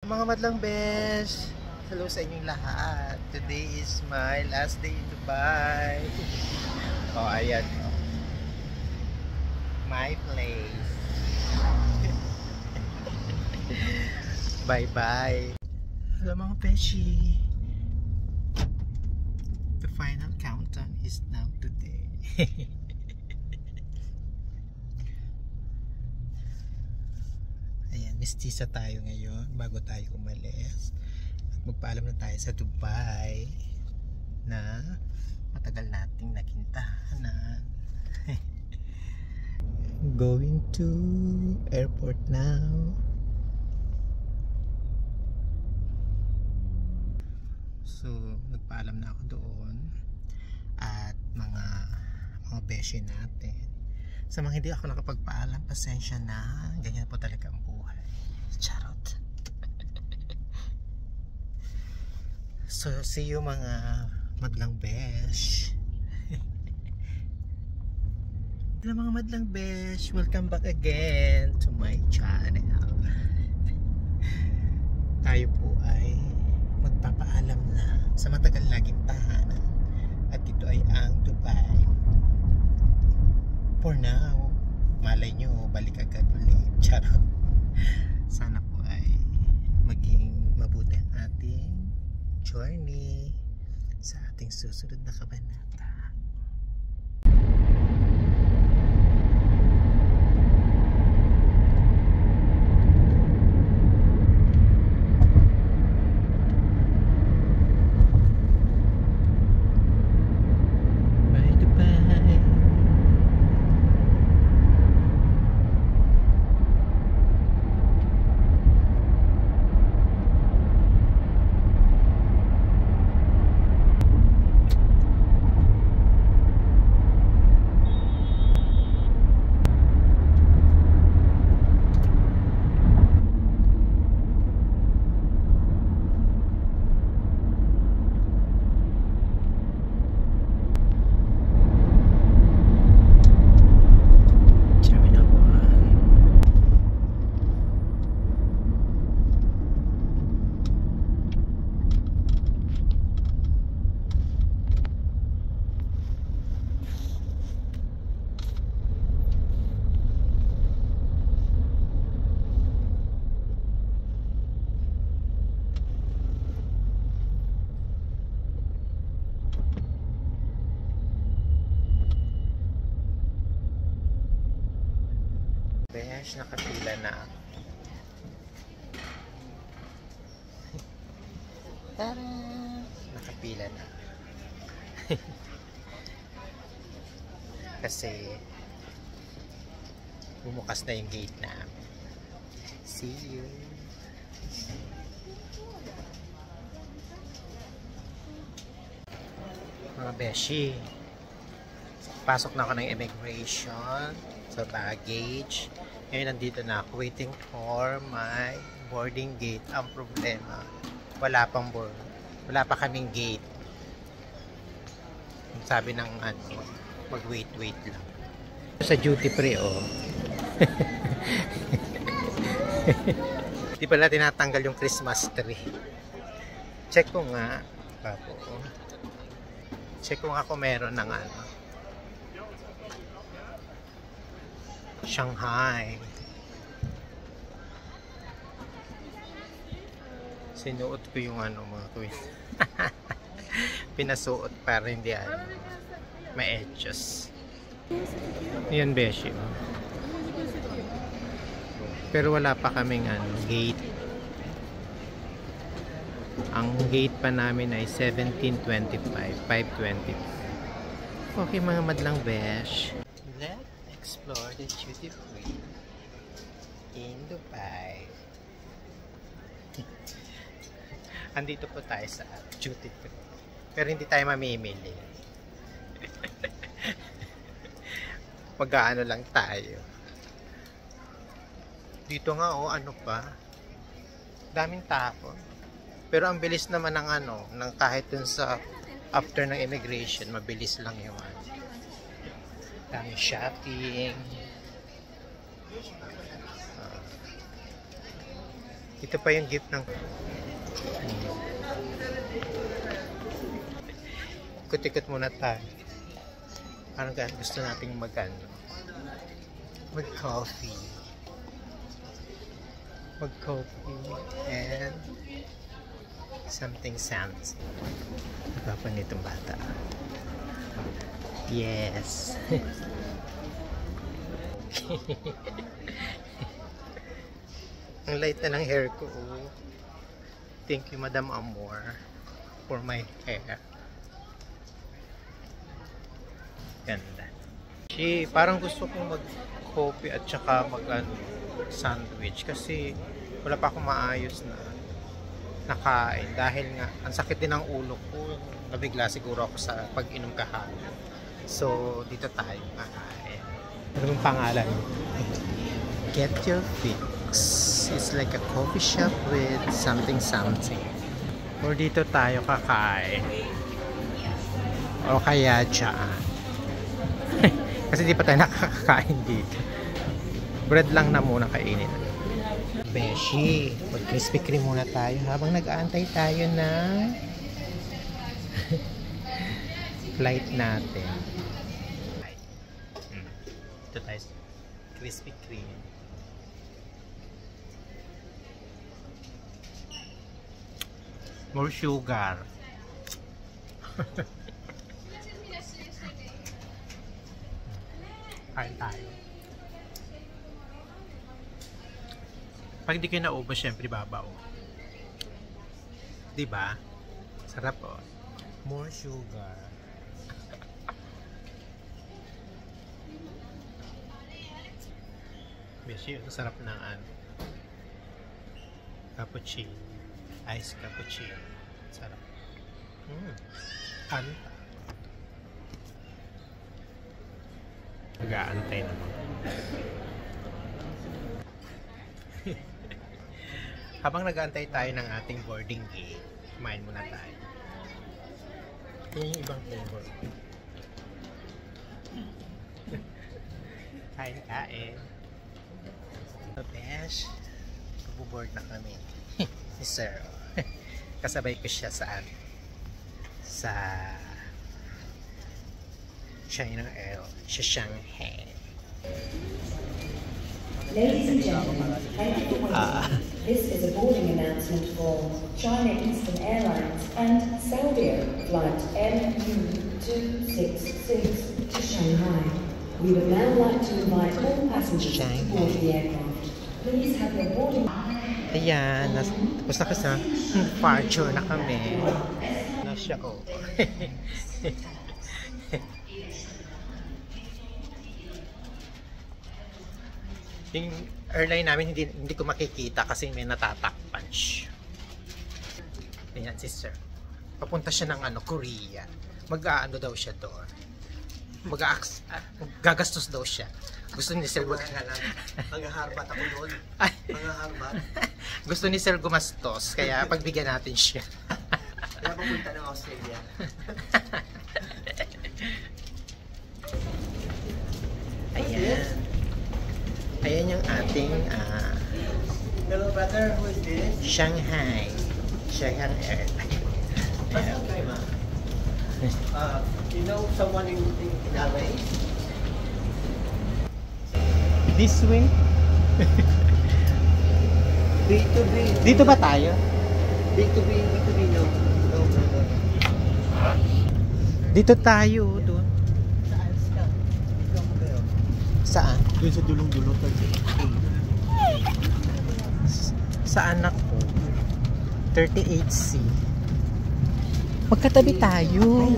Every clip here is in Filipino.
Mga madlang besh, hello sa inyong lahat. Today is my last day in Dubai. Oh, ayan. My place. Bye bye. Hello mga beshi. The final countdown is now today. Mistisa tayo ngayon bago tayo umalis at magpaalam na tayo sa Dubai na matagal nating nakintahanan. Going to airport now. So nagpaalam na ako doon at mga beshi natin. Sa mga hindi ako nakapagpaalam, pasensya na, ganyan po talaga ang buhay. Charot. So see you mga madlang besh. Hello mga madlang besh, welcome back again to my channel. Tayo po ay magpapaalam na sa matagal laging tahanan at ito ay ang Dubai. For now, malay nyo balik agad ulit. Charot. Sana po ay maging mabuti ang ating journey sa ating susunod na kabanata. Besh, nakapila na ako. Tara! Nakapila na. Kasi bumukas na yung gate namin. See you! Mga beshi, pasok na ako ng immigration sa baggage. Ngayon nandito na ako waiting for my boarding gate ang problema. Wala pa kaming gate. Sabi ng ano, mag-wait lang. Sa duty free, oh. Di pala tinatanggal yung Christmas tree. Check ko nga. Papo. Check ko nga kung meron ng ano. Shanghai. Sinuot ko yung ano mga kuya. Pinasuot para hindi ano. May edges. Yan beshi. Pero wala pa kaming ano, gate. Ang gate pa namin ay 17:25, 5:20. Okay mga madlang besh. Let's explore the duty free in Dubai. Andito po tayo sa duty free. Pero hindi tayo mamimili. Mag-aano lang tayo. Dito nga oh, ano pa? Daming tao. Pero ang bilis naman ng ano, ng kahit dun sa after ng immigration, mabilis lang yung ano. Daming shopping. Ito pa yung gift ng ikot-ikot muna tayo. Parang gusto nating mag-coffee and something fancy. Nagpapan nitong bata. Yes. Ang light na ng hair ko. Thank you Madam Amor for my hair. Ganda. Parang gusto kong mag-coffee at saka mag-sandwich kasi wala pa akong maayos na nakain dahil nga ang sakit din ng ulo ko. Nabigla siguro ako sa pag-inom kahapon. So dito tayo kakain. Ano yung pangalan? Get Your Fix. It's like a coffee shop with something. Or dito tayo kakain. O kaya dyan. Kasi di pa tayo nakakakain dito. Bread lang na muna kainin. Beshi, mag-Krispy Kreme muna tayo habang nag-aantay tayo na flight natin. Ito tayo, Krispy Kreme. More sugar. Kain tayo. Pag hindi kayo naubos, syempre babaw. Diba? Sarap oh. More sugar. Beshi, ito sarap ng cappuccino. Ice cappuccino. Sarap. Kanta. Nag-aantay naman. Habang nag-aantay tayo ng ating boarding gate, kumain muna tayo. Ito yung ibang flavor. Kain. So, besh, pag-board na kami. Si Sir. Kasabay ko siya sa China Air, sa Shanghai. Ladies and gentlemen, thank you for waiting. This is a boarding announcement for China Eastern Airlines and Saudia flight MU266 to Shanghai. We would now like to invite all passengers to board the aircraft. Please have your boarding. Ayan, tapos na kasi departure na kami. Nasya ko. Yung airline namin hindi ko makikita kasi may natatakpan siya. Ayan si Sir. Papunta siya ng Korea. Mag-aano daw siya doon. gagastos daw siya. Gusto ni Sir Panghaharbat ako doon. Ay. Panghaharbat. Gusto ni Sir gumastos, kaya pagbigyan natin siya. Kaya papunta ng Australia. Ayan. Ayan yung ating Hello brother, who is this? Shanghai Airlines. Okay, ma. You know someone in LA? This way? B2B. Dito ba tayo? B2B, no. No, brother. Dito tayo, doon. Saan ka? Ikaw mo kayo? Saan? Doon sa dulong-dulong ka. Sa anak ko. 38C. Magkatabi tayo.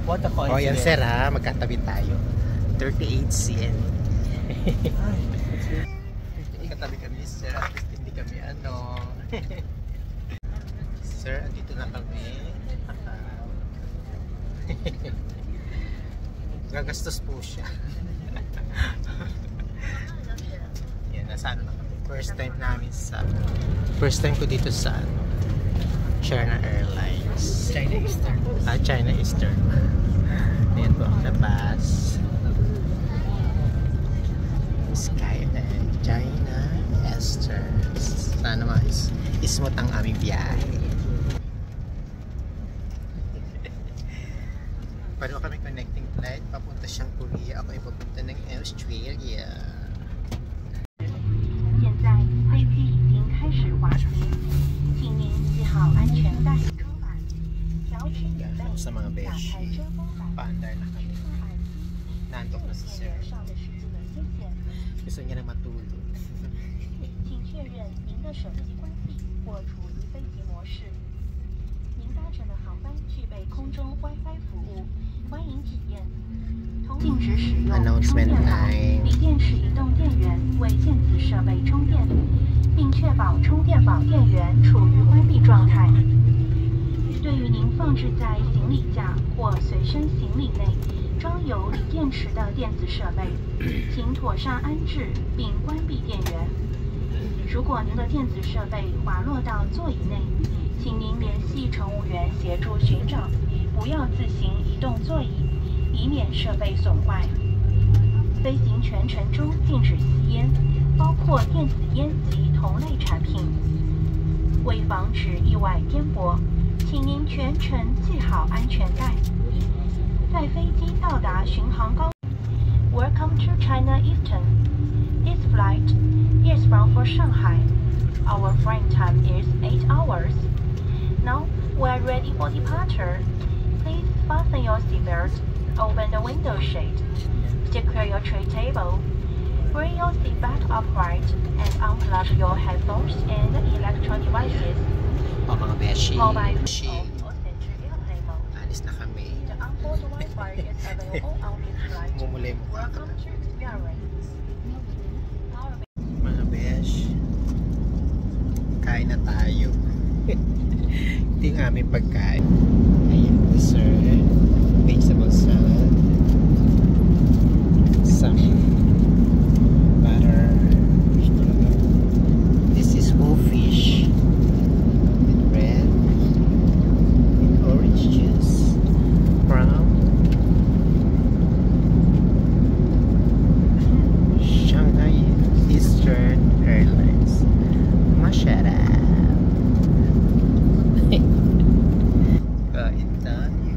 What a coincidence. Oh, yan sir ha. Magkatabi tayo. 38C. Katabi kami sir. At least hindi kami ano. Sir, andito na kami. Gagastos po siya. Yan, nasa ano na kami. First time ko dito sa China Airlines. China Eastern. China Eastern. Ayan po ang labas. Skyline China Eastern. Sana smooth ang aming biyahe. Paano kami connecting flight? Papunta siyang Korea. Ako ay papunta ng Australia. 现在飞机已经开始滑行，请您系好安全带、车板，调直椅背， Sa mga 打 beshi. 开遮风板， Paandar na kami. 戴耳机。 Nandok na si 面 Sir. 额上的时间的接线， Gusto niya na matulog. 请确认您的手机关闭或处于飞行模式。您搭乘的航班具备空中 WiFi 服务，欢迎体验。禁止使用充 Announcement 电宝、 time. 锂电池移动电源为电子设备充电，并确保充电宝电源处于关闭状态。对于您放置在行李架或随身行李内装有锂电池的电子设备，请妥善安置并关闭电源。如果您的电子设备滑落到座椅内，请您联系乘务员协助寻找，不要自行移动座椅，以免设备损坏。飞行全程中禁止吸烟，包括电子烟及同类产品。为防止意外颠簸，请您全程系好安全带。在飞机到达巡航高。Welcome to China Eastern. This flight is bound for Shanghai. Our flight time is 8 hours. Now we are ready for departure. Please fasten your seatbelt, open the window shade, secure your tray table, bring your seat back upright, and unplug your headphones and electronic devices. O mga beshi. Mobile Beshi. phone or set to airplane mode. Alis na kami. The onboard Wi-Fi is available on this flight. Mumulay mo. Welcome to Airways. Mga besh. Kain na tayo. Ito yung aming pagkain. Ayan, dessert. Vegetable salad. Some butter. This is whole fish. With bread. And orange juice. From Shanghai Eastern Airlines. Masarap. Kain tayo.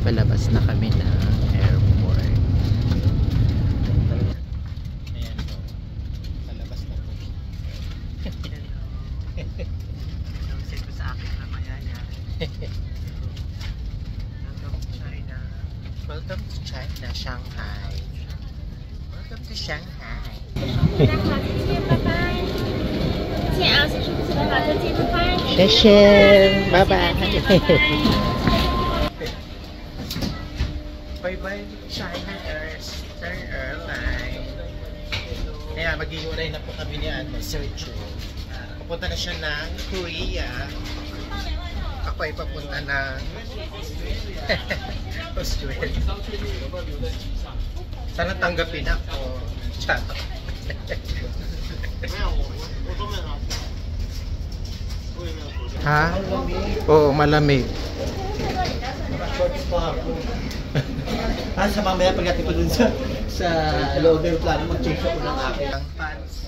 Palabas na kami ng airport. Ayan po. Palabas na po. Nausip ko sa akin na mayaya. Welcome to China. Welcome to China, Shanghai. Welcome to Shanghai. 大家好，再见，拜拜。谢谢啊，谢谢不谢的好，再见，拜拜。谢谢，拜拜。Bye-bye China Eastern Airline. Kaya maghihiwalay na po kami ni Sergio. Papunta na siya ng Korea. Ako ay papunta ng Australia. Sana tanggapin ako. Chat. Ha? Oo, malamig. Shorts pa ako. Sa mamaya pagdating ko dun sa loob ng plano, mag-change ako ng aking pants.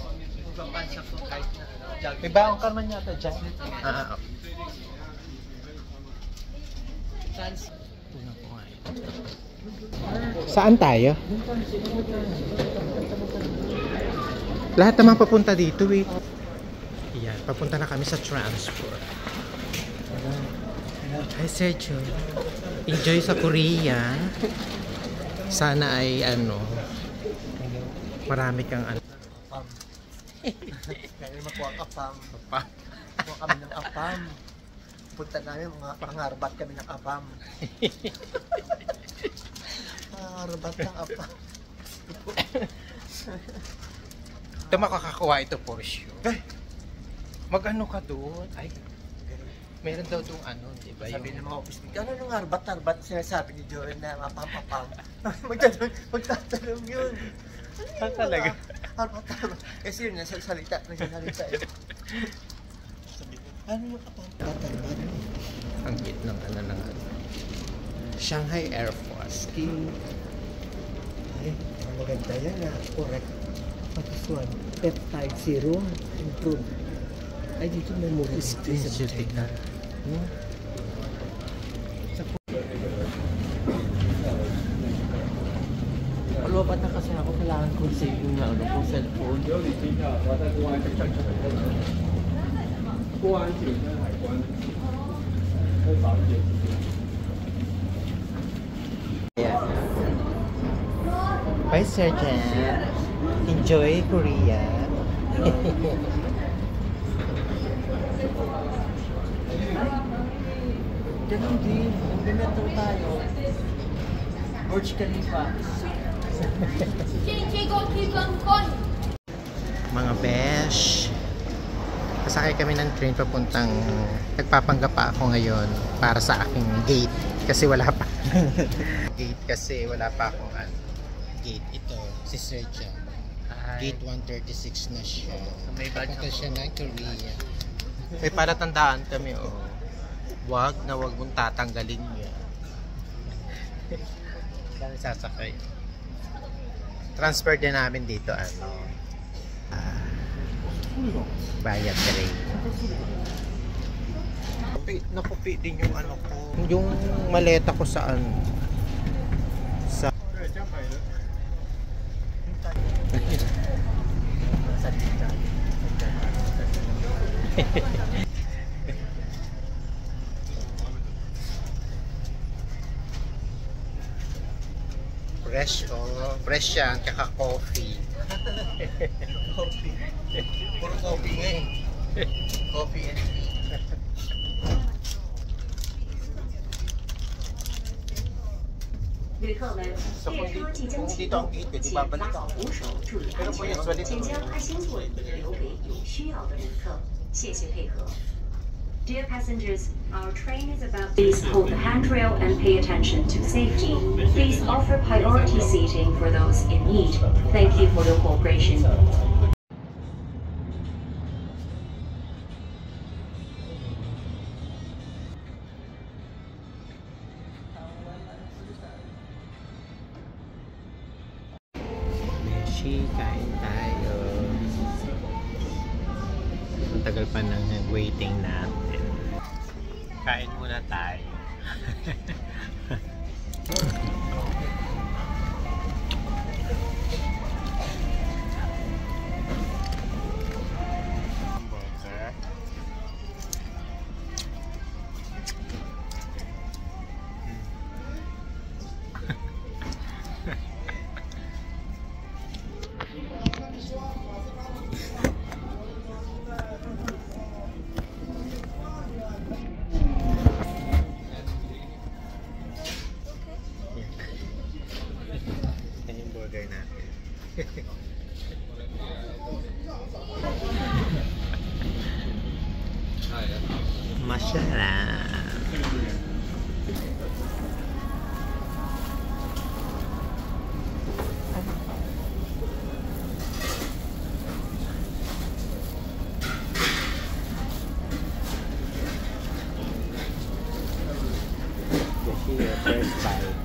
Pants ako kahit na jacket. May baong ka man yata dyan. Okay. Pants. Saan tayo? Lahat naman papunta dito eh. Yan, papunta na kami sa transport. Hi Sergio. Enjoy sa Korea. Sana ay marami kang Kaya makuha ang apam. Makuha kami ng apam. Punta namin, pangarbat kami ng apam. Pangarbat ng apam. Ito makakakuha ito for sure. Mag-ano ka doon? Ay, meron daw doon di ba? Sabi ng mga office meeting, ano nung arbat-arbat sinasabi ni Joel na apam-apam. Magtatanong yun. Talaga? Arbat-arbat. Kasi yun, nagsasalita eh. Sabi ko, ano yung apam-apam? Ang hit ng Shanghai Air Force. Ay, ang maganda yan na. Correct. This one, peptide serum, improved. Ay, dito may movie sa China. Palubat na kasi ako, kailangan ko save yung kong cellphone. Bye Sergeant. Enjoy Korea. Ganun din, nag-metro tayo. Burj Khalifa. Mga besh. Kasakay kami ng train papuntang nagpapanggap pa ako ngayon para sa aking gate kasi wala pa. Gate kasi wala pa akong gate. Ito, si Sergio. Gate 136 na siya. May badge Papunta siya ng Korea. May palatandaan kami, wag mong tatanggalin niya. Dahil sasakay. Transfer din namin dito, bayad train. Nakupi din yung ko. Yung maleta ko saan? Sa fresh yan, kaka-coffee. Coffee. Puro coffee nga eh. Coffee and tea. So kung dito ang gate, di babalik ako. Pero po yung sulit mo. Dear passengers, our train is about. Please hold the handrail and pay attention to safety. Please offer priority seating for those in need. Thank you for your cooperation. Kain tayo. Ang tagal pa ng waiting natin. Kain muna tayo. Mashallah. First bite.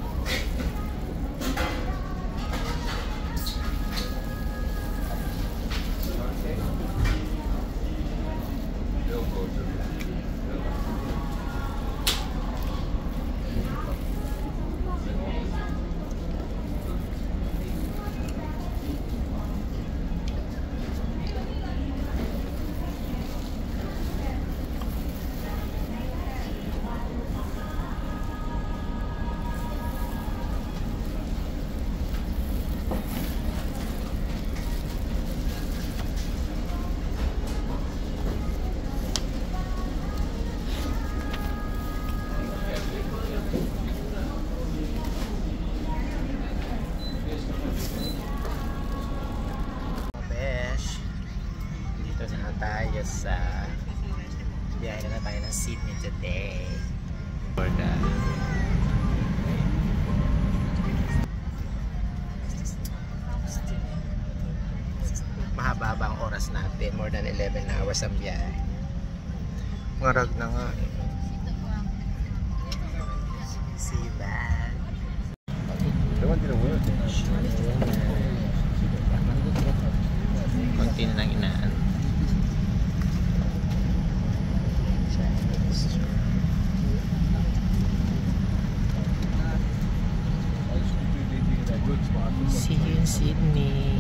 Tayo sa biyahe na tayo ng Sydney today for the mahaba ang oras natin, more than 11 hours ang biyahe. Ngarag na nga see that konti na lang inaan. See you in Sydney.